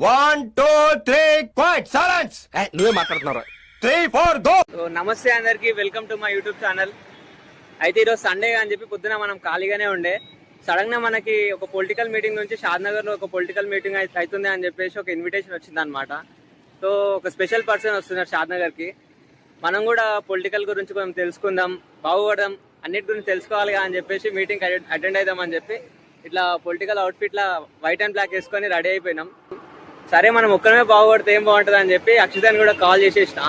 1 2 3 quiet silence. నువ్వే మాట్లాడుతున్నారా? 3 4 go. నమస్తే అందరికి, welcome to my YouTube channel. అయితే ఈరోజు సండే అని చెప్పి పొద్దున మనం ఖాళీగానే ఉండే. సడన్ గా మనకి ఒక పొలిటికల్ మీటింగ్ నుంచి షాద్నగర్ లో ఒక పొలిటికల్ మీటింగ్ అవుతుంది అని చెప్పేసి ఒక ఇన్విటేషన్ వచ్చింది అనమాట. సో ఒక స్పెషల్ పర్సన్ వస్తున్నారు షాద్నగర్ కి. మనం కూడా పొలిటికల్ గురించి కొంచెం తెలుసుకుందాం, బాగుపడదాం, అన్నిటి గురించి తెలుసుకోవాలి అని చెప్పేసి మీటింగ్ అటెండ్ అవుదాం అని చెప్పి ఇట్లా పొలిటికల్ అవుట్ఫిట్ లా వైట్ అండ్ బ్లాక్ వేసుకొని రెడీ అయిపోయినాం. సరే మనం ఒక్కడమే బాగుపడితే ఏం బాగుంటుంది అని చెప్పి అక్షితాన్ని కూడా కాల్ చేసేసిన.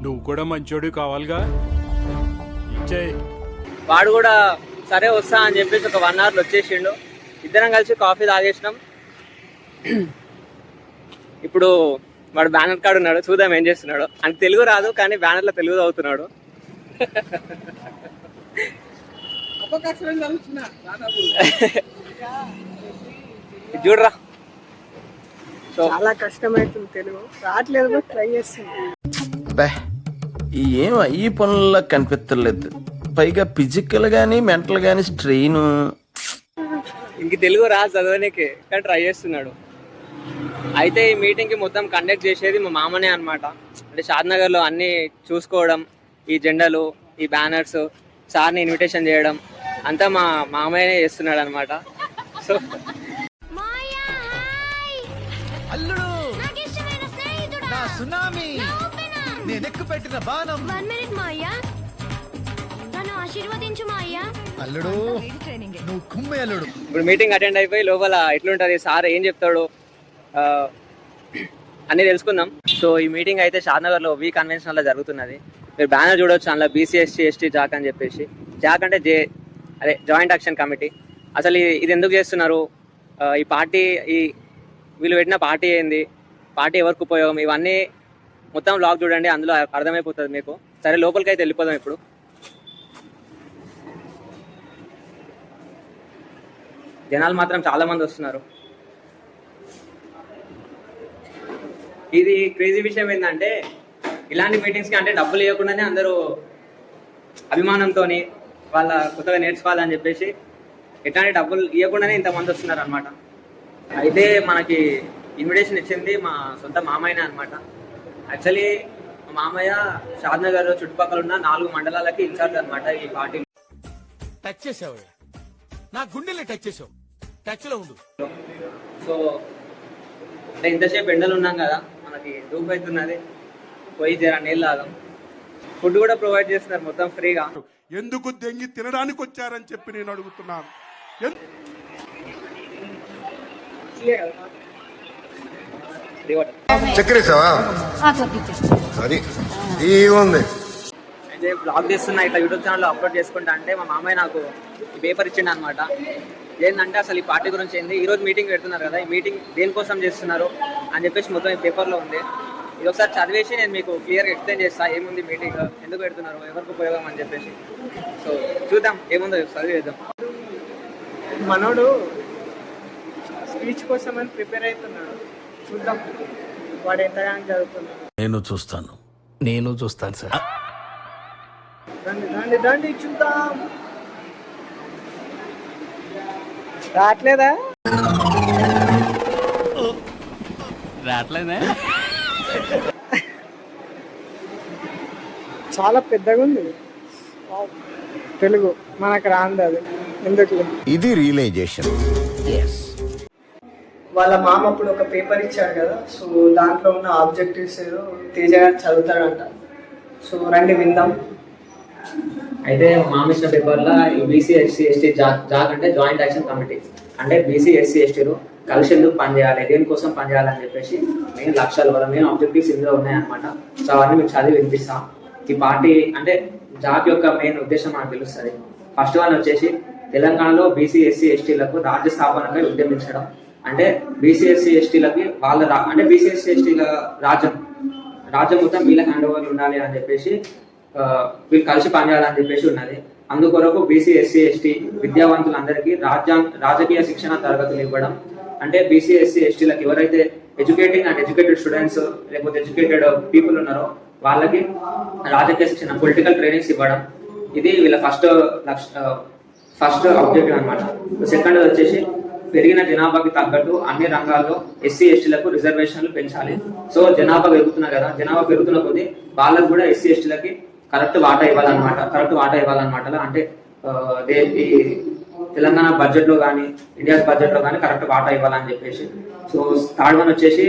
నువ్వు కూడా మంచోడు కావాలిగా, వాడు కూడా సరే వస్తా అని చెప్పేసి ఒక 1 hour వచ్చేసిండు. ఇద్దరం కలిసి కాఫీ తాగేసినాం. ఇప్పుడు వాడు బ్యానర్ కార్డు ఉన్నాడు, చూద్దాం ఏం చేస్తున్నాడు. అని తెలుగు రాదు కానీ బ్యానర్ లో తెలుగు చదువుతున్నాడు. చూడరా, చాలా కష్టమైతుంది, తెలుగు రావట్లేదు, ట్రై చేస్తుంది. ఈ పనుల్లో కనిపించలేదు. పైగా ఫిజికల్ గానీ మెంటల్ గానీ స్ట్రెయిన్. ఇంక తెలుగు రాదు చదవనీకి, కానీ ట్రై చేస్తున్నాడు. అయితే ఈ మీటింగ్ కి మొత్తం కండక్ట్ చేసేది మా మామనే అనమాట. అంటే షాద్నగర్ లో అన్ని చూసుకోవడం, ఈ జెండాలు, ఈ బ్యానర్స్, సార్ని ఇన్విటేషన్ చేయడం అంతా మా మామయ్యనే చేస్తున్నాడు అనమాట. సో అల్లుడు నా సునామీ, నేనెక్కు పెట్టిన బాణం. 1 minute మాయ్యా, నన్ను ఆశీర్వదించు మాయ్యా. అల్లుడు నువ్వు కుమ్మే అల్లుడు. ఇప్పుడు మీటింగ్ అటెండ్ అయిపోయి లోపల ఎట్లుంటది, సార్ ఏం చెప్తాడు అన్నీ తెలుసుకుందాం. సో ఈ మీటింగ్ అయితే షాద్నగర్ లో వి కన్వెన్షన్ లో జరుగుతున్నది. మీరు బ్యానర్ చూడవచ్చు, అందులో బీసీ ఎస్సీ ఎస్టీ జాక్ అని చెప్పేసి. జాక్ అంటే జాయింట్ యాక్షన్ కమిటీ. అసలు ఇది ఎందుకు చేస్తున్నారు, ఈ పార్టీ, వీళ్ళు పెట్టిన పార్టీ ఏంది, పార్టీ ఎవరికి ఉపయోగం, ఇవన్నీ మొత్తం బ్లాగ్ చూడండి, అందులో అర్థమైపోతుంది మీకు. సరే లోపలికి అయితే వెళ్ళిపోదాం. ఇప్పుడు జనాలు మాత్రం చాలా మంది వస్తున్నారు. ఇది క్రేజీ విషయం ఏంటంటే, ఇలాంటి మీటింగ్స్కి అంటే డబ్బులు ఇవ్వకుండానే అందరూ అభిమానంతో వాళ్ళ కొత్తగా నేర్చుకోవాలని చెప్పేసి ఎట్లాంటి డబ్బులు ఇవ్వకుండానే ఇంతమంది వస్తున్నారు అనమాట. అయితే మనకి ఇన్విటేషన్ ఇచ్చింది మా సొంత మామయ్యనే అనమాట. యాక్చువల్లీ మా మామయ్య షాద్నగర్ చుట్టుపక్కల ఉన్న 4 మండలాలకి ఇన్ఛార్జ్ అనమాట ఈ పార్టీ. టచ్ చేసావు, నా గుండెల్ని టచ్ చేసావు, టచ్ లో ఉండు. సో అంటే ఇంతసేపు ఎండలు ఉన్నాం కదా, మనకి ధూపు అవుతున్నది, పోయి జర నీళ్ళు తాగాం. ఫుడ్ కూడా ప్రొవైడ్ చేస్తున్నారు మొత్తం ఫ్రీగా. ఎందుకు దెంగి తినడానికి వచ్చారని చెప్పి నేను అడుగుతున్నాను. చక్రేసావా? అయితే బ్లాగ్ చేస్తున్నా, ఇట్లా యూట్యూబ్ ఛానల్లో అప్లోడ్ చేసుకుంటా అంటే మా మామయ్య నాకు ఈ పేపర్ ఇచ్చిండు అనమాట. ఏంటంటే అసలు ఈ పార్టీ గురించి ఏంది, ఈ రోజు మీటింగ్ పెడుతున్నారు కదా, ఈ మీటింగ్ దేనికోసం చేస్తున్నారు అని చెప్పేసి మొత్తం ఈ పేపర్లో ఉంది. ఇది ఒకసారి చదివేసి నేను మీకు క్లియర్గా ఎక్స్ప్లెయిన్ చేస్తా, ఏముంది మీటింగ్, ఎందుకు పెడుతున్నారు, ఎవరికి ఉపయోగం అని చెప్పేసి. సో చూద్దాం ఏముందో చదివేద్దాం. మనోడు స్పీచ్ కోసం అని ప్రిపేర్ అవుతున్నాడు, చూద్దాం వాడు ఎంతగానో చదువుతున్నాడు. నేను చూస్తాను సార్. రండి రండి రండి చూద్దాం. రావట్లేదా? చాలా పెద్దగా ఉంది తెలుగు, మనకు రాంది అది ఎందుకు. ఇది రియలైజేషన్. వాళ్ళ మామ అప్పుడు ఒక పేపర్ ఇచ్చాడు కదా, సో దాంట్లో ఉన్న ఆబ్జెక్టివ్స్ ఏదో తేజ గారు చదువుతాడంట. సో రండి విందాం. అయితే మామ ఇచ్చిన పేపర్లో బీసీ ఎస్సీ ఎస్టీ జాక్ అంటే జాయింట్ యాక్షన్ కమిటీ, అంటే బీసీ ఎస్సీ ఎస్టీలు కలిసి ఎందుకు పనిచేయాలి, దేనికోసం పనిచేయాలని చెప్పేసి మెయిన్ లక్ష్యాలు, వాళ్ళ మెయిన్ ఆబ్జెక్టివ్స్ ఇందులో ఉన్నాయన్నమాట. సో అవన్నీ మీకు చదివి వినిపిస్తాం. ఈ పార్టీ అంటే జాక్ యొక్క మెయిన్ ఉద్దేశం మనకు తెలుస్తుంది. ఫస్ట్ వన్ వచ్చేసి తెలంగాణలో బీసీ ఎస్సీ ఎస్టీలకు రాజ్య స్థాపనపై ఉద్యమించడం. అంటే బీసీ ఎస్సీ ఎస్టీలకి వాళ్ళ అంటే బీసీ ఎస్సీ ఎస్టీల రాజ్యం మొత్తం వీళ్ళ హ్యాండ్ ఓవర్లు ఉండాలి అని చెప్పేసి వీళ్ళు కలిసి పనిచేయాలని చెప్పేసి ఉన్నది. అందుకొరకు బీసీ ఎస్సీ ఎస్టీ విద్యావంతులందరికీ రాజకీయ శిక్షణ తరగతులు ఇవ్వడం. అంటే బీసీ ఎస్సీ ఎస్టీలకు ఎవరైతే ఎడ్యుకేటింగ్ అండ్ ఎడ్యుకేటెడ్ స్టూడెంట్స్ లేకపోతే ఎడ్యుకేటెడ్ పీపుల్ ఉన్నారో వాళ్ళకి రాజకీయ శిక్షణ, పొలిటికల్ ట్రైనింగ్స్ ఇవ్వడం. ఇది వీళ్ళ ఫస్ట్ ఆబ్జెక్టివ్ అనమాట. సెకండ్ వచ్చేసి పెరిగిన జనాభాకి తగ్గట్టు అన్ని రంగాల్లో ఎస్సీ ఎస్టీలకు రిజర్వేషన్లు పెంచాలి. సో జనాభా పెరుగుతున్నారు కదా, జనాభా పెరుగుతున్న కొద్దీ వాళ్ళకు కూడా ఎస్సీ ఎస్టీలకి కరెక్ట్ వాటా ఇవ్వాలన్నమాట. అంటే ఈ తెలంగాణ బడ్జెట్ లో కానీ ఇండియా బడ్జెట్ లో కానీ కరెక్ట్ వాటా ఇవ్వాలని చెప్పేసి. సో థర్డ్ వన్ వచ్చేసి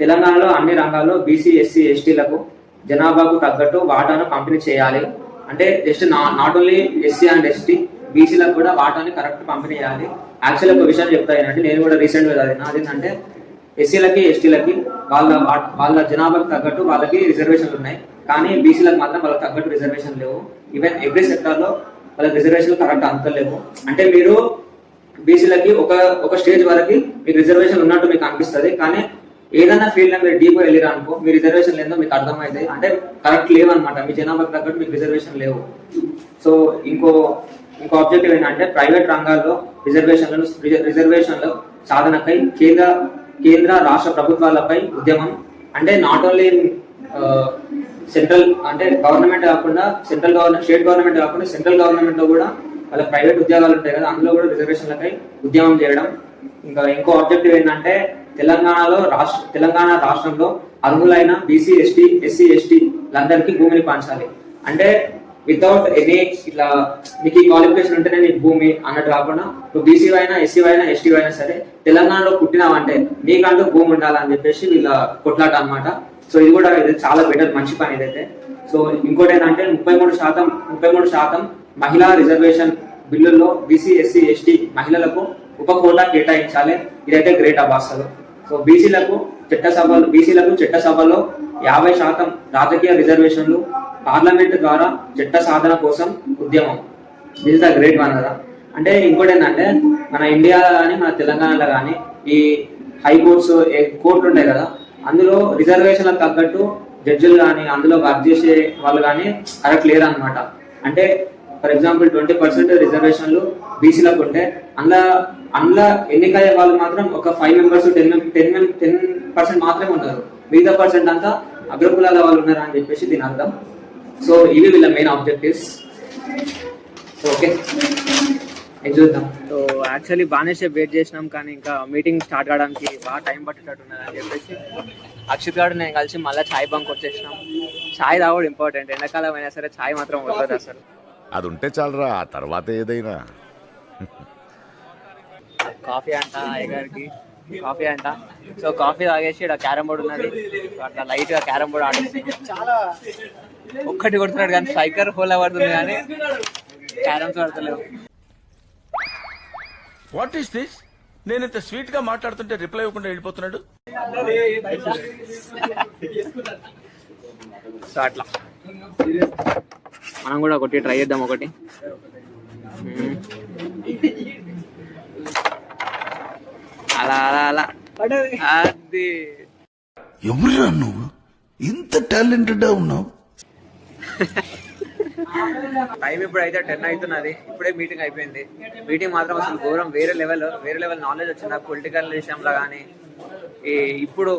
తెలంగాణలో అన్ని రంగాల్లో బీసీ ఎస్సీ ఎస్టీలకు జనాభాకు తగ్గట్టు వాటాను పంపిణీ చేయాలి. అంటే just not only SC and ST, బీసీలకు కూడా వాటాని కరెక్ట్ పంపిణీ చేయాలి. యాక్చువల్లీ ఒక విషయం చెప్తా ఏంటంటే, నేను కూడా రీసెంట్ గా చదివిన, అదేంటంటే ఎస్సీలకి ఎస్టీలకి వాళ్ళ జనాభాకు తగ్గట్టు వాళ్ళకి రిజర్వేషన్లు ఉన్నాయి, కానీ బీసీలకు మాత్రం వాళ్ళకి తగ్గట్టు రిజర్వేషన్ లేవు. ఈవెన్ ఎవ్రీ సెక్టర్ లో వాళ్ళకి రిజర్వేషన్లు కరెక్ట్ అంతలేవు. అంటే మీరు బీసీలకి ఒక స్టేజ్ వరకు మీకు రిజర్వేషన్ ఉన్నట్టు మీకు అనిపిస్తుంది, కానీ ఏదైనా ఫీల్డ్ లో మీరు డీప్ వెళ్ళిరా అనుకో, మీ రిజర్వేషన్ లేదో మీకు అర్థమైంది అంటే కరెక్ట్ లేవు అనమాట, మీ జనాభాకు తగ్గట్టు మీకు రిజర్వేషన్ లేవు. సో ఇంకో ఆబ్జెక్టివ్ ఏంటంటే ప్రైవేట్ రంగాల్లో రిజర్వేషన్ల సాధనకై కేంద్ర రాష్ట్ర ప్రభుత్వాలపై ఉద్యమం. అంటే నాట్ ఓన్లీ సెంట్రల్ అంటే గవర్నమెంట్ కాకుండా స్టేట్ గవర్నమెంట్ కాకుండా సెంట్రల్ గవర్నమెంట్ లో కూడా వాళ్ళ ప్రైవేట్ ఉద్యోగాలు ఉంటాయి కదా, అందులో కూడా రిజర్వేషన్లకై ఉద్యమం చేయడం. ఇంకో ఆబ్జెక్టివ్ ఏంటంటే తెలంగాణ రాష్ట్రంలో అర్హులైన బీసీ ఎస్సీ ఎస్టీలందరికీ భూమిని పంచాలి. అంటే వితౌట్ ఎనీ ఇట్లా మీకు ఈ క్వాలిఫికేషన్ ఉంటేనే నీకు భూమి అన్నట్టు కాకుండా, నువ్వు బీసీ అయినా ఎస్సీ అయినా ఎస్టీ అయినా సరే తెలంగాణలో పుట్టినావంటే నీకంటూ భూమి ఉండాలని చెప్పేసి వీళ్ళ కొట్లాట అనమాట. సో ఇది చాలా బెటర్, మంచి పని ఇదైతే. సో ఇంకోటి ఏంటంటే 33% మహిళా రిజర్వేషన్ బిల్లుల్లో బీసీ ఎస్సీ ఎస్టీ మహిళలకు ఉప కోటా కేటాయించాలి. ఇదైతే గ్రేట్ అసలు. సో బీసీలకు చట్టసభలో 50% రాజకీయ రిజర్వేషన్లు, పార్లమెంట్ ద్వారా చట్ట సాధన కోసం ఉద్యమం. This is the great one కదా. అంటే ఇంకోటి ఏంటంటే మన ఇండియాలో కానీ మన తెలంగాణలో కానీ ఈ హైకోర్ట్స్ కోర్టులు ఉంటాయి కదా, అందులో రిజర్వేషన్లకు తగ్గట్టు జడ్జిలు కానీ అందులో వర్క్ చేసే వాళ్ళు కానీ కరెక్ట్ లేదనమాట. అంటే ఫర్ ఎగ్జాంపుల్ 20% రిజర్వేషన్లు బీసీలకు ఉంటే అందులో ఎన్నికయ్యే వాళ్ళు మాత్రం ఒక 5 members 10% మాత్రమే ఉన్నారు, మిగతా పర్సెంట్ అంతా అగ్రకులాల వాళ్ళు ఉన్నారు అని చెప్పేసి దీని అర్థం. సో ఇవి వీళ్ళ మెయిన్ ఆబ్జెక్టివ్స్. ఓకే చూద్దాం. సో యాక్చువల్లీ బాగానే సేపు వెయిట్ చేసినాం, కానీ ఇంకా మీటింగ్ స్టార్ట్ కావడానికి బాగా టైం పట్టేటట్టు ఉన్నది అని చెప్పేసి అక్షిత్ గారు నేను కలిసి మళ్ళీ ఛాయ్ బంక్ వచ్చేసినాం. ఛాయ్ తాగడం ఇంపార్టెంట్, ఎండాకాలం అయినా సరే ఛాయ్ మాత్రం వదలదు అసలు. అది ఉంటే చాలరా, ఆ తర్వాత ఏదైనా. కాఫీ అంట అయ్యగారికి, కాఫీ అంట. సో కాఫీ తాగేసి ఇక్కడ క్యారమ్ బోర్డు ఉన్నది, అట్లా లైట్ గా క్యారమ్ బోర్డు ఆడేసి ఒక్కటి కొడుతున్నాడు కానీ స్ట్రైకర్ హోల్ పడుతుంది కానీ క్యారమ్స్ ఆడతలేవు. What is this? నేను ఇంత స్వీట్ గా మాట్లాడుతుంటే రిప్లై ఇవ్వకుండా వెళ్ళిపోతున్నాడు. సో అట్లా మనం కూడా ఒకటి ట్రై చేద్దాం. ఒకటి అలా అలా అలా అది. ఎవరురా నువ్వు ఇంత టాలెంటెడ్ ఉన్నావు? టైం ఇప్పుడు అయితే 10 అవుతున్నది, ఇప్పుడే మీటింగ్ అయిపోయింది. మీటింగ్ మాత్రం అసలు ఘోరం, వేరే లెవెల్ నాలెడ్జ్ వచ్చింది నాకు పొలిటికల్ విషయంలో కానీ, ఇప్పుడు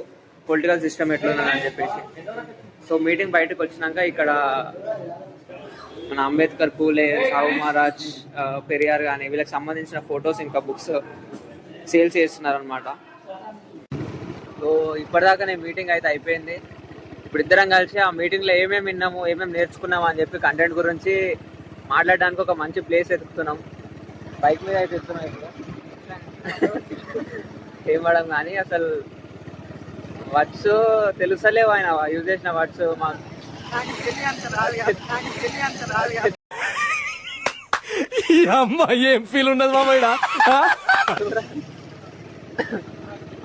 పొలిటికల్ సిస్టమ్ ఎట్లున్నదని చెప్పేసి. సో మీటింగ్ బయటకు వచ్చినాక ఇక్కడ మన అంబేద్కర్, పూలే, సాహు మహారాజ్, పెరియార్ కానీ వీళ్ళకి సంబంధించిన ఫొటోస్ ఇంకా బుక్స్ సేల్స్ చేస్తున్నారు అనమాట. సో ఇప్పటిదాకా నేను మీటింగ్ అయితే అయిపోయింది. ఇప్పుడు ఇద్దరం కలిసి ఆ మీటింగ్లో ఏమేమి విన్నాము, ఏమేమి నేర్చుకున్నాము అని చెప్పి కంటెంట్ గురించి మాట్లాడడానికి ఒక మంచి ప్లేస్ ఎత్తుకుతున్నాం. బైక్ మీద అయితే ఎత్తున్నాం ఇప్పుడు ఏం పడం కానీ అసలు వర్డ్స్ తెలుసలేవు, ఆయన యూజ్ చేసిన వర్డ్స్ మాకు ఏం ఫీల్ ఉన్నది మామయ్య.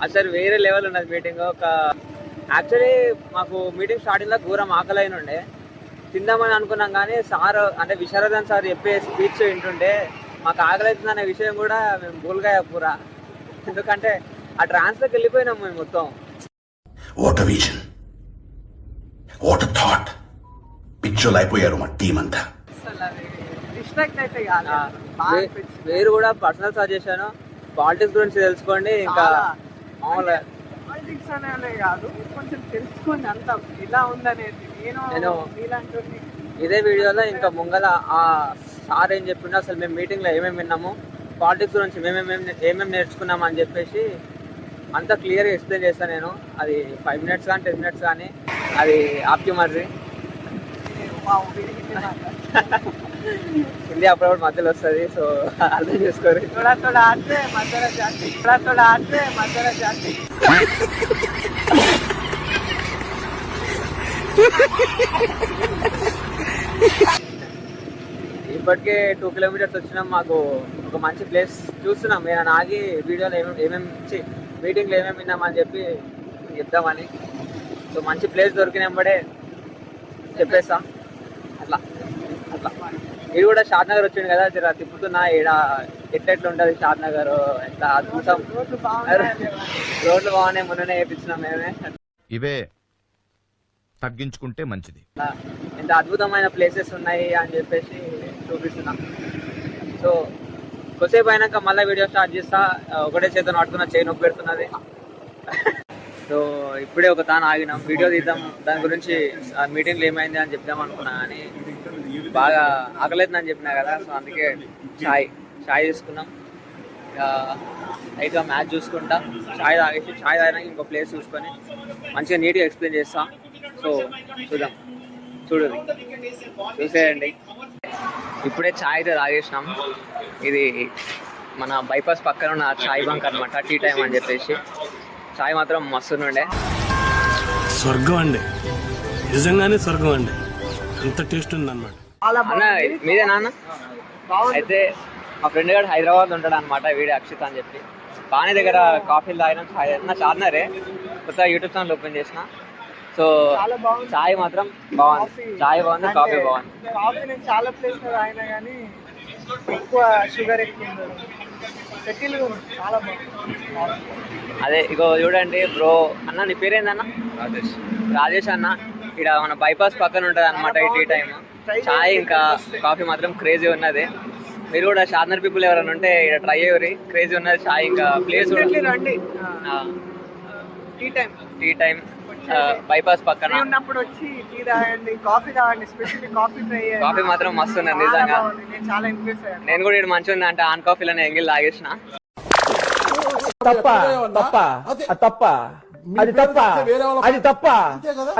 అసలు వేరే లెవెల్ ఉన్నది మీటింగ్. యాక్చువల్లీ మాకు మీటింగ్ స్టార్టింగ్ లో ఘోరం ఆకలి అయిన ఉండే, తిందామని అనుకున్నాం కానీ సార్ అంటే విశారదన్ సార్ చెప్పే స్పీచ్ వింటుంటే మాకు ఆకలి అవుతుంది అనే విషయం కూడా మేము భూల్గా పూరా, ఎందుకంటే ఆ ట్రాన్స్లోకి వెళ్ళిపోయినాం మేము మొత్తం. వాట్ విజన్, వాట్ థాట్, పిక్చర్లు అయిపోయారు మా టీం అంతా. డిస్ట్రాక్ట్ అయితే కాదు, మీరు కూడా పర్సనల్ సజెషన్ పాలిటిక్స్ గురించి తెలుసుకోండి. ఇంకా మామూలుగా పాలిటిక్స్ అనే కాదు, కొంచెం తెలుసుకోండి అంతా ఇలా ఉందనేది. నేను ఇదే వీడియోలో ఇంకా ముంగల ఆ సార్ ఏం చెప్పిండో, అసలు మేము మీటింగ్లో ఏమేమి విన్నాము, పాలిటిక్స్ గురించి ఏమేమి నేర్చుకున్నాం అని చెప్పేసి అంతా క్లియర్గా ఎక్స్ప్లెయిన్ చేస్తాను నేను. అది 5 minutes కానీ 10 minutes కానీ అది ఆప్కి మర్జీ. హిందీ అప్పుడప్పుడు మధ్యలో వస్తుంది, సో అర్థం చేసుకోరు. ఇప్పటికే 2 kilometers వచ్చినాం. మాకు ఒక మంచి ప్లేస్ చూస్తున్నాం. నేను ఆగి వీడియోలో ఏమేమి మీటింగ్లో ఏమేమి విన్నామని చెప్పి చెప్తామని. సో మంచి ప్లేస్ దొరికినప్పుడే చెప్పేస్తా. అట్లా ఇది కూడా షాద్ నగర్ వచ్చింది కదా, జర తిప్పుతున్నా. ఈడ ఎట్లెట్లా ఉంటుంది షాద్ నగర్, ఎట్లా అద్భుతం. రోడ్లు బాగున్నాయి, మొన్ననే వేయించినాం మేమే. ఇవే తగ్గించుకుంటే మంచిది. ఎంత అద్భుతమైన ప్లేసెస్ ఉన్నాయి అని చెప్పేసి చూపిస్తున్నాం. సో కొద్దిసేపు అయినాక మళ్ళీ వీడియో స్టార్ట్ చేస్తా. ఒకటే చేతను పట్టుకున్న చేయి నొప్పి పెడుతున్నది. సో ఇప్పుడే ఒక తాను ఆగినాం, వీడియో తీద్దాం, దాని గురించి ఆ మీటింగ్లో ఏమైంది అని చెప్దాం అనుకున్నా. కానీ బాగా ఆకలేదని చెప్పినా కదా, సో అందుకే చాయ్ తీసుకున్నాం. లైట్గా మ్యాచ్ చూసుకుంటా చాయ్ తాగేసి, చాయ్ తాగినాక ఇంకో ప్లేస్ చూసుకొని మంచిగా నీట్గా ఎక్స్ప్లెయిన్ చేస్తా. సో చూద్దాం, చూసేయండి. ఇప్పుడే చాయ్ అయితే తాగేసినాం. ఇది మన బైపాస్ పక్కన ఉన్న చాయ్ బంక్ అనమాట, టీ టైం అని చెప్పేసి. చాయ్ మాత్రం మస్తు ఉండే. స్వర్గం అండి, నిజంగానే స్వర్గం అండి, అంత టేస్ట్ ఉందన్నమాట. అన్న మీదే నాన్న? అయితే మా ఫ్రెండ్ గారు హైదరాబాద్ ఉంటాడు అనమాట, వీడే అక్షిత్ అని చెప్పి. బాగానే దగ్గర కాఫీలు తాగినాం, చాయ్ తాగినా. చార్నరే కొత్త యూట్యూబ్ ఛానల్ ఓపెన్ చేసిన. సో చాయ్ మాత్రం బాగుంది, చాయ్ బాగుంది, కాఫీ బాగుంది. కాఫీ నేను చాలా ప్లేస్ తాగినా కానీ ఎక్కువ షుగర్ ఎక్కువ ఉంది, సెటిల్ ఉంది, చాలా బాగుంది. అదే ఇగో చూడండి బ్రో. అన్న నీ పేరేందన్న? రాజేష్ అన్న. ఇక్కడ మన బైపాస్ పక్కన ఉంటుంది అనమాట ఈ టీ టైమ్. చాయ్ ఇంకా కాఫీ మాత్రం క్రేజీ ఉన్నది. మీరు కూడా షార్నర్ పీపుల్ ఎవరైనా ఉంటే ఇక్కడ ట్రై అయ్యి, క్రేజీ ఉన్నది చాయ్. ఇంకా ప్లేస్ రండి, టీ టైం బైపాస్ పక్కన ఉన్నప్పుడు వచ్చి టీ తాగండి, కాఫీ తాగండి, స్పెషల్లీ కాఫీ ట్రై చేయండి. కాఫీ మాత్రం మస్తు ఉన్నది నిజంగా. నేను చాలా ఇంప్రెస్ అయ్యాను. నేను కూడా ఇక్కడ మంచిగా ఉంది అంటే ఆన్ కాఫీలోనే ఎంగిల్ తాగేసిన. తప్ప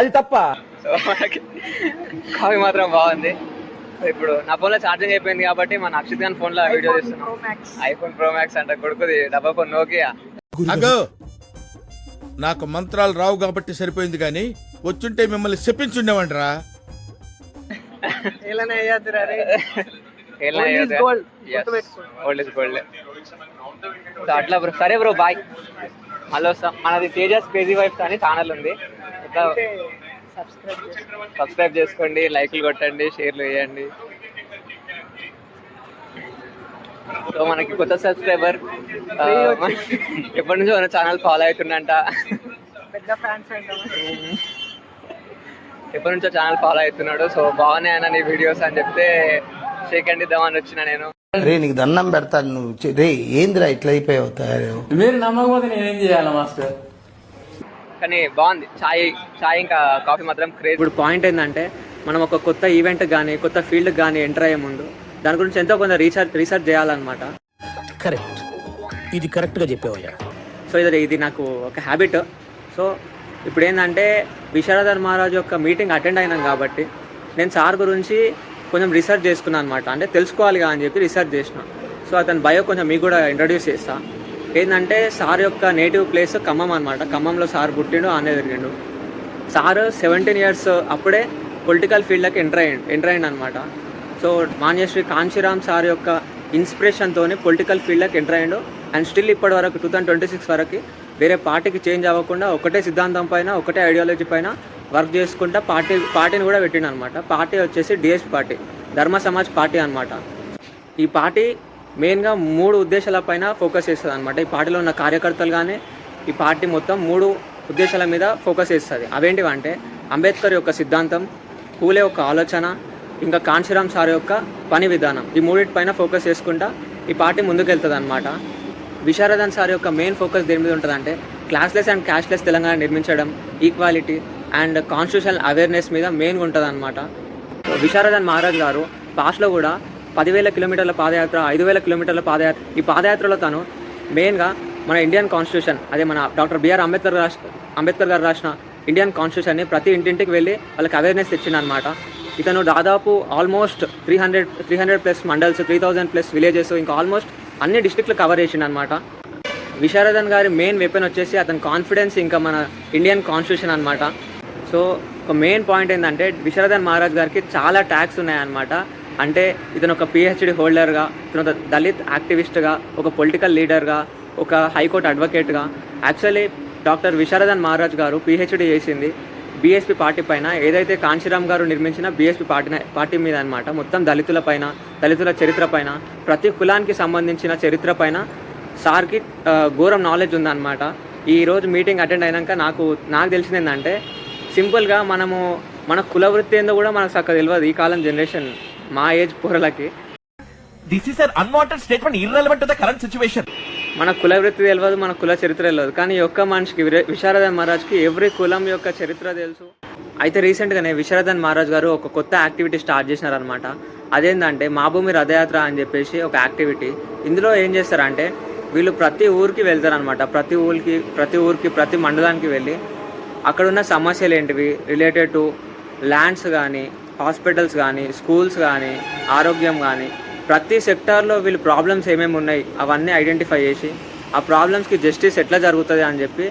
అది తప్ప. సో కాఫీ మాత్రం బాగుంది. ఇప్పుడు నా ఫోన్లో ఛార్జింగ్ అయిపోయింది కాబట్టి మన అక్షిత్ గారి ఫోన్లో వీడియో చేస్తున్నాం. ఐఫోన్ ప్రో మ్యాక్స్ అంటే కొడుకుది, డబ్బా ఫోన్ నోకియా. నాకు మంత్రాలు రావు కాబట్టి సరిపోయింది, కానీ వచ్చుంటే మిమ్మల్ని చెప్పించుండేవంటరా. అట్లా బ్రో. సరే బ్రో, బాయ్. మళ్ళీ వస్తాం. మనది తేజస్ క్రేజీ వైఫ్స్ అని ఛానల్ ఉంది, సబ్స్క్రైబ్ చేసుకోండి, లైక్లు కొట్టండి, షేర్లు వేయండి. సో మనకి కొత్త సబ్స్క్రైబర్ ఎప్పటి నుంచో మన ఛానల్ ఫాలో అవుతుందంట. పెద్ద ఫ్యాన్స్ ఎప్పటి నుంచో ఛానల్ ఫాలో అవుతున్నాడు. సో బాగున్నాయి అన్న నీ వీడియోస్ అని చెప్తే షేక్ హ్యాండ్ ఇద్దామని వచ్చిన నేను. రే నీకు దండం పెడతాను, నువ్వు రే ఏందిరా ఇట్లా అయిపోయావు తయారు. మీరు నమ్మకపోతే నేనేం చేయాలి మాస్టర్? కానీ బాగుంది చాయ్ ఇంకా కాఫీ మాత్రం క్రేజ్. ఇప్పుడు పాయింట్ ఏంటంటే మనం ఒక కొత్త ఈవెంట్ కానీ కొత్త ఫీల్డ్ కానీ ఎంటర్ అయ్యే ముందు దాని గురించి ఎంతో కొంత రీసెర్చ్ చేయాలన్నమాట. కరెక్ట్, ఇది కరెక్ట్గా చెప్పావయ్యా. సో ఇది నాకు ఒక హ్యాబిట్. సో ఇప్పుడు ఏంటంటే విశారదర్ మహారాజ్ యొక్క మీటింగ్ అటెండ్ అయినాం కాబట్టి నేను సార్ గురించి కొంచెం రీసెర్చ్ చేసుకున్నాను అనమాట. అంటే తెలుసుకోవాలి అని చెప్పి రీసెర్చ్ చేసిన. సో అతని బయో కొంచెం మీకు కూడా ఇంట్రడ్యూస్ చేస్తా. ఏంటంటే సార్ యొక్క నేటివ్ ప్లేస్ ఖమ్మం అనమాట. ఖమ్మంలో సార్ పుట్టిండు, ఆనే తిరిగిండు. సార్ 17 years అప్పుడే పొలిటికల్ ఫీల్డ్లోకి ఎంటర్ అయ్యిండు అనమాట. సో మాన్యశ్రీ కాంచీరామ్ సార్ యొక్క ఇన్స్పిరేషన్తో పొలిటికల్ ఫీల్డ్లోకి ఎంటర్ అయ్యిండు. అండ్ స్టిల్ ఇప్పటి వరకు 2026 వరకు వేరే పార్టీకి చేంజ్ అవ్వకుండా ఒకటే సిద్ధాంతం పైన ఒకటే ఐడియాలజీ పైన వర్క్ చేసుకుంటా పార్టీని కూడా పెట్టిండు అనమాట. పార్టీ వచ్చేసి డిఎస్పీ పార్టీ, ధర్మ సమాజ్ పార్టీ అనమాట. ఈ పార్టీ మెయిన్గా 3 ఉద్దేశాల పైన ఫోకస్ చేస్తుంది అనమాట. ఈ పార్టీలో ఉన్న కార్యకర్తలు కానీ ఈ పార్టీ మొత్తం 3 ఉద్దేశాల మీద ఫోకస్ చేస్తుంది. అవేంటివంటే అంబేద్కర్ యొక్క సిద్ధాంతం, పూలే యొక్క ఆలోచన, ఇంకా కాంచీరామ్ సార్ యొక్క పని విధానం. ఈ 3 పైన ఫోకస్ చేసుకుంటా ఈ పార్టీ ముందుకెళ్తుంది అనమాట. విశారదన్ సార్ యొక్క మెయిన్ ఫోకస్ దేని మీద ఉంటుందంటే క్లాస్లెస్ అండ్ క్యాష్లెస్ తెలంగాణ నిర్మించడం, ఈక్వాలిటీ అండ్ కాన్స్టిట్యూషనల్ అవేర్నెస్ మీద మెయిన్గా ఉంటుంది అనమాట. విశారదన్ మహారాజ్ గారు పాస్ట్లో కూడా 10,000 కిలోమీటర్ల పాదయాత్ర, 5,000 కిలోమీటర్ల పాదయాత్ర. ఈ పాదయాత్రలో తను మెయిన్గా మన ఇండియన్ కాన్స్టిట్యూషన్, అదే మన డాక్టర్ బిఆర్ అంబేద్కర్ గారు రాసిన ఇండియన్ కాన్స్టిట్యూషన్ని ప్రతి ఇంటింటికి వెళ్ళి వాళ్ళకి అవేర్నెస్ ఇచ్చిందనమాట. ఇతను దాదాపు ఆల్మోస్ట్ 300+ మండల్స్, 3,000+ విలేజెస్, ఇంకా ఆల్మోస్ట్ అన్ని డిస్ట్రిక్ట్లు కవర్ చేసిండనమాట. విశారదన్ గారి మెయిన్ వెపన్ వచ్చేసి అతని కాన్ఫిడెన్స్, ఇంకా మన ఇండియన్ కాన్స్టిట్యూషన్ అనమాట. సో ఒక మెయిన్ పాయింట్ ఏంటంటే విశారదన్ మహారాజ్ గారికి చాలా ట్యాగ్స్ ఉన్నాయన్నమాట. అంటే ఇతను ఒక PhD హోల్డర్గా, ఇతను ఒక దళిత్ యాక్టివిస్ట్గా, ఒక పొలిటికల్ లీడర్గా, ఒక హైకోర్టు అడ్వకేట్గా. Actually doctor Visharadan Maharaj garu PhD చేసింది BSP పార్టీ పైన, ఏదైతే కాంశీరామ్ గారు నిర్మించిన BSP పార్టీ మీద అనమాట. మొత్తం దళితుల పైన, దళితుల చరిత్ర పైన, ప్రతి కులానికి సంబంధించిన చరిత్ర పైన సార్కి ఘోరం నాలెడ్జ్ ఉందన్నమాట. ఈరోజు మీటింగ్ అటెండ్ అయినాక నాకు తెలిసింది ఏంటంటే, సింపుల్గా మన కుల వృత్తి ఏందో కూడా మనకు చక్కగా తెలియదు ఈ కాలం జనరేషన్, మా ఏజ్ పోరలకి. This is an unwanted statement irrelevant to the current situation. మన కుల వృత్తి తెలియదు, మన కుల చరిత్ర తెలియదు. కానీ ఈ ఒక్క మనిషికి, విశారదన్ మహారాజ్కి ఎవ్రీ కులం యొక్క చరిత్ర తెలుసు. అయితే రీసెంట్గానే విశారదన్ మహారాజ్ గారు ఒక కొత్త యాక్టివిటీ స్టార్ట్ చేసినారనమాట. అదేంటంటే మా భూమి రథయాత్ర అని చెప్పేసి ఒక యాక్టివిటీ. ఇందులో ఏం చేస్తారంటే వీళ్ళు ప్రతి ఊరికి వెళ్తారనమాట. ప్రతి ఊరికి ప్రతి మండలానికి వెళ్ళి అక్కడున్న సమస్యలు ఏంటివి రిలేటెడ్ టు ల్యాండ్స్ కానీ, హాస్పిటల్స్ కానీ, స్కూల్స్ కానీ, ఆరోగ్యం కానీ, ప్రతి సెక్టార్లో వీళ్ళు ప్రాబ్లమ్స్ ఏమేమి ఉన్నాయి అవన్నీ ఐడెంటిఫై చేసి ఆ ప్రాబ్లమ్స్కి జస్టిస్ ఎట్లా జరుగుతుంది అని చెప్పి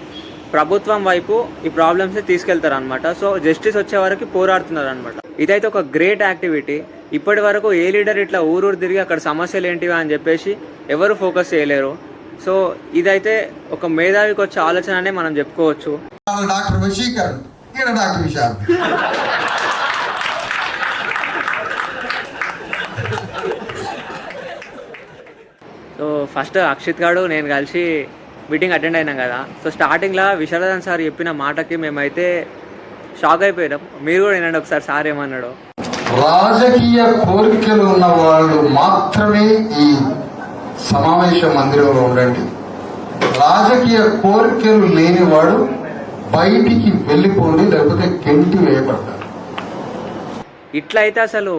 ప్రభుత్వం వైపు ఈ ప్రాబ్లమ్స్ని తీసుకెళ్తారనమాట. సో జస్టిస్ వచ్చే వరకు పోరాడుతున్నారు అనమాట. ఇదైతే ఒక గ్రేట్ యాక్టివిటీ. ఇప్పటి వరకు ఏ లీడర్ ఇట్లా ఊరూరు తిరిగి అక్కడ సమస్యలు ఏంటివి అని చెప్పేసి ఎవరు ఫోకస్ చేయలేరు. సో ఇదైతే ఒక మేధావికి వచ్చే ఆలోచన అనే మనం చెప్పుకోవచ్చు. డాక్టర్ వశీకర్, ఈయన doctor Vishal. So first Akshit garu నేను కలిసి మీటింగ్ అటెండ్ అయినాం కదా. సో స్టార్టింగ్లో విశారదన్ సార్ చెప్పిన మాటకి మేమైతే షాక్ అయిపోయినాం. మీరు కూడా వినండి ఒకసారి సార్ ఏమన్నాడు. రాజకీయ కోరికలు ఉన్న వాళ్ళు మాత్రమే ఈ సమావేశ మందిరంలో ఉండండి. రాజకీయ కోరికలు లేనివాడు బయటికి వెళ్ళిపోండి, లేకపోతే గెంటి వేయబడ్డారు. ఇట్లయితే అసలు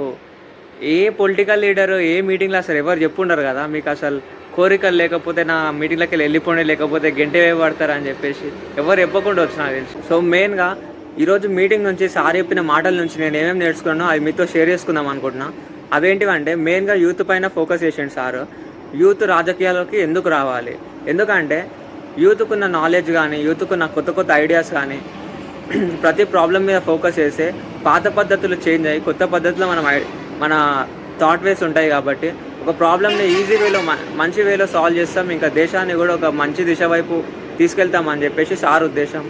ఏ పొలిటికల్ లీడరు ఏ మీటింగ్లో అసలు ఎవరు చెప్పుండరు కదా మీకు అసలు కోరికలు లేకపోతే నా మీటింగ్లకి వెళ్ళిపోండి, లేకపోతే గంటే వేయబడతారు అని చెప్పేసి ఎవరు చెప్పకుండా వచ్చినా తెలుసు. సో మెయిన్గా ఈరోజు మీటింగ్ నుంచి సార్ చెప్పిన మాటల నుంచి నేను ఏమేమి నేర్చుకున్నానో అవి మీతో షేర్ చేసుకుందాం అనుకుంటున్నా. అవేంటివంటే మెయిన్గా యూత్ పైన ఫోకస్ చేసిండు సార్. యూత్ రాజకీయాల్లోకి ఎందుకు రావాలి, ఎందుకంటే యూత్కున్న నాలెడ్జ్ కానీ, యూత్కున్న కొత్త ఐడియాస్ కానీ ప్రతి ప్రాబ్లం మీద ఫోకస్ చేస్తే పాత పద్ధతులు చేంజ్ అయ్యి కొత్త పద్ధతిలో మన థాట్ వేస్ ఉంటాయి. కాబట్టి ఒక ప్రాబ్లమ్ని ఈజీ వేలో మంచి వేలో సాల్వ్ చేస్తాం, ఇంకా దేశాన్ని కూడా ఒక మంచి దిశ వైపు తీసుకెళ్తామని చెప్పేసి సార్ ఉద్దేశం.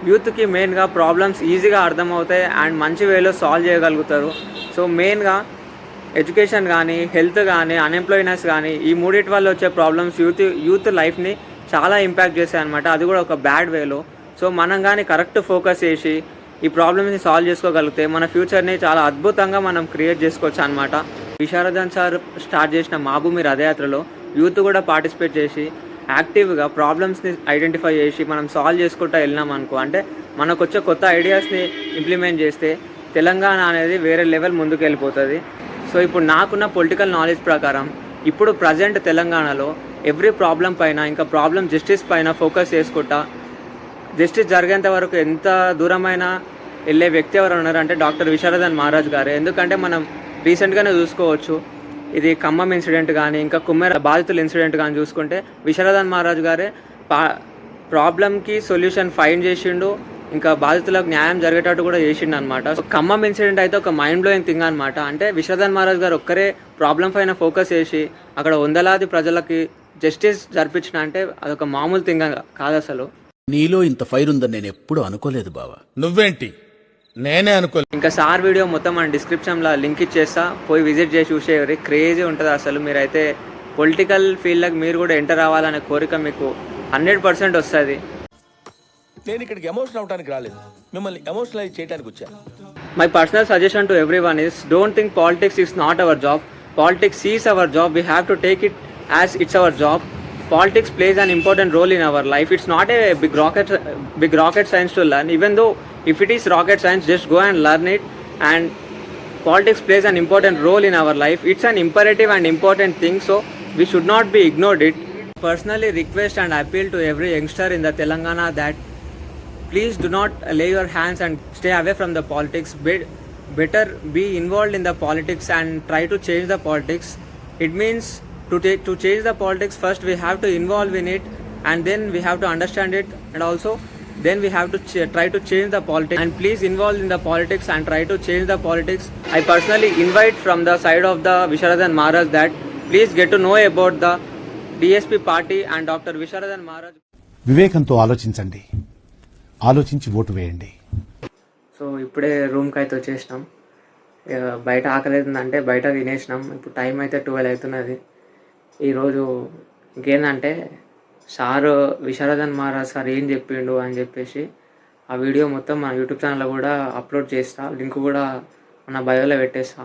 యూత్కి మెయిన్గా ప్రాబ్లమ్స్ ఈజీగా అర్థమవుతాయి అండ్ మంచి వేలో సాల్వ్ చేయగలుగుతారు. సో మెయిన్గా ఎడ్యుకేషన్ కానీ, హెల్త్ కానీ, అన్ఎంప్లాయ్నెస్ కానీ, ఈ మూడింటి వల్ల వచ్చే ప్రాబ్లమ్స్ యూత్ లైఫ్ని చాలా ఇంపాక్ట్ చేస్తాయి అనమాట. అది కూడా ఒక బ్యాడ్ వేలో. సో మనం కానీ కరెక్ట్ ఫోకస్ చేసి ఈ ప్రాబ్లమ్స్ని సాల్వ్ చేసుకోగలిగితే మన ఫ్యూచర్ని చాలా అద్భుతంగా మనం క్రియేట్ చేసుకోవచ్చు అనమాట. విశారదన్ సార్ స్టార్ట్ చేసిన మా భూమి రథయాత్రలో యూత్ కూడా పార్టిసిపేట్ చేసి యాక్టివ్గా ప్రాబ్లమ్స్ని ఐడెంటిఫై చేసి మనం సాల్వ్ చేసుకుంటూ వెళ్ళినాం అనుకో, అంటే మనకు వచ్చే కొత్త ఐడియాస్ని ఇంప్లిమెంట్ చేస్తే తెలంగాణ అనేది వేరే లెవెల్ ముందుకు వెళ్ళిపోతుంది. సో ఇప్పుడు నాకున్న పొలిటికల్ నాలెడ్జ్ ప్రకారం ఇప్పుడు ప్రజెంట్ తెలంగాణలో ఎవ్రీ ప్రాబ్లం పైన, ఇంకా ప్రాబ్లం జస్టిస్ పైన ఫోకస్ చేసుకుంటా జస్టిస్ జరిగేంత వరకు ఎంత దూరమైనా వెళ్ళే వ్యక్తి ఎవరు ఉన్నారంటే డాక్టర్ విశారదన్ మహారాజ్ గారే. ఎందుకంటే మనం రీసెంట్గానే చూసుకోవచ్చు, ఇది ఖమ్మం ఇన్సిడెంట్ కానీ, ఇంకా కుమ్మేర బాధితుల ఇన్సిడెంట్ కానీ చూసుకుంటే విశారదన్ మహారాజ్ గారే ప్రాబ్లంకి సొల్యూషన్ ఫైండ్ చేసిండు, ఇంకా బాధితులకు న్యాయం జరిగేటట్టు కూడా చేసిండు అనమాట. సో ఖమ్మం ఇన్సిడెంట్ అయితే ఒక మైండ్ బ్లోయింగ్ థింగ్ అనమాట. అంటే విశారదన్ మహారాజ్ గారు ఒక్కరే ప్రాబ్లం పైన ఫోకస్ చేసి అక్కడ వందలాది ప్రజలకి జస్టిస్ జరిపించిన అంటే అదొక మామూలు థింగ్ కాదు అసలు. నీలో ఇంత ఫైర్ ఉందని నేను ఎప్పుడు అనుకోలేదు బావా. నువ్వేంటి, నేనే అనుకోలేదు. ఇంకా సార్ వీడియో మొత్తం మన డిస్క్రిప్షన్లో లింక్ ఇచ్చేస్తా, పోయి విజిట్ చేసి చూసేవారి. క్రేజీ ఉంటుంది అసలు. మీరైతే పొలిటికల్ ఫీల్డ్కి మీరు కూడా ఎంటర్ అవ్వాలనే కోరిక మీకు 100% వస్తుంది. నేను ఇక్కడికి ఎమోషనల్ అవడానికి రాలేదు, మిమ్మల్ని ఎమోషనలైజ్ చేయడానికి వచ్చాను. My personal suggestion to everyone is don't think politics is not our job. Politics is our job. We have to take it as it's our job. Politics plays an important role in our life. It's not a big rocket science to learn. Even though if it is rocket science, just go and learn it and politics plays an important role in our life. It's an imperative and important thing, so we should not be ignored it. Personally request and appeal to every youngster in the Telangana that please do not lay your hands and stay away from the politics. Better be involved in the politics and try to change the politics. It means to change the politics, first we have to involve in it, and then we have to understand it, and also then we have to try to change the politics. And please involve in the politics and try to change the politics. I personally invite from the side of the Visharadhan Maharaj that please get to know about the DSP party and Dr. Visharadhan Maharaj. వివేకంతో ఆలోచించండి, ఆలోచించి vote వేయండి. So ఇప్పుడే రూమ్కి అయితే వచ్చేసినాం. బయట ఆకలి అవుతుందంటే బయట తినేసినాం. ఇప్పుడు టైం అయితే 12 అవుతున్నది. ఈరోజు ఇంకేందంటే సార్ విశారదన్ మహారాజ్ సార్ ఏం చెప్పిండు అని చెప్పేసి ఆ వీడియో మొత్తం మన యూట్యూబ్ ఛానల్లో కూడా అప్లోడ్ చేస్తా. లింక్ కూడా మన బయోలో పెట్టేస్తా.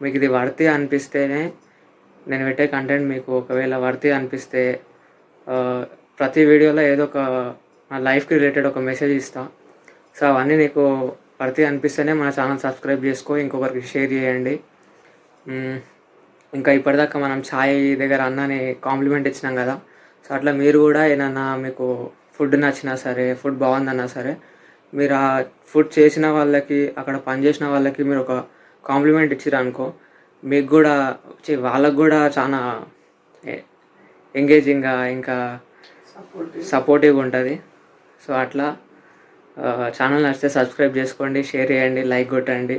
మీకు ఇది వర్తి అనిపిస్తేనే నేను పెట్టే కంటెంట్ మీకు ఒకవేళ వర్తి అనిపిస్తే ప్రతి వీడియోలో ఏదో ఒక నా లైఫ్కి రిలేటెడ్ ఒక మెసేజ్ ఇస్తా. సో అవన్నీ నీకు వర్తి అనిపిస్తేనే మన ఛానల్ సబ్స్క్రైబ్ చేసుకో, ఇంకొకరికి షేర్ చేయండి. ఇంకా ఇప్పటిదాకా మనం ఛాయ్ దగ్గర అన్నని కాంప్లిమెంట్ ఇచ్చినాం కదా, సో అట్లా మీరు కూడా ఏమన్నా మీకు ఫుడ్ నచ్చినా సరే, ఫుడ్ బాగుందన్నా సరే, మీరు ఆ ఫుడ్ చేసిన వాళ్ళకి, అక్కడ పనిచేసిన వాళ్ళకి మీరు ఒక కాంప్లిమెంట్ ఇచ్చిర్రు అనుకో, మీకు కూడా వాళ్ళకు కూడా చాలా ఎంగేజింగ్గా ఇంకా సపోర్టివ్గా ఉంటుంది. సో అట్లా ఛానల్ నచ్చితే సబ్స్క్రైబ్ చేసుకోండి, షేర్ చేయండి, లైక్ కొట్టండి.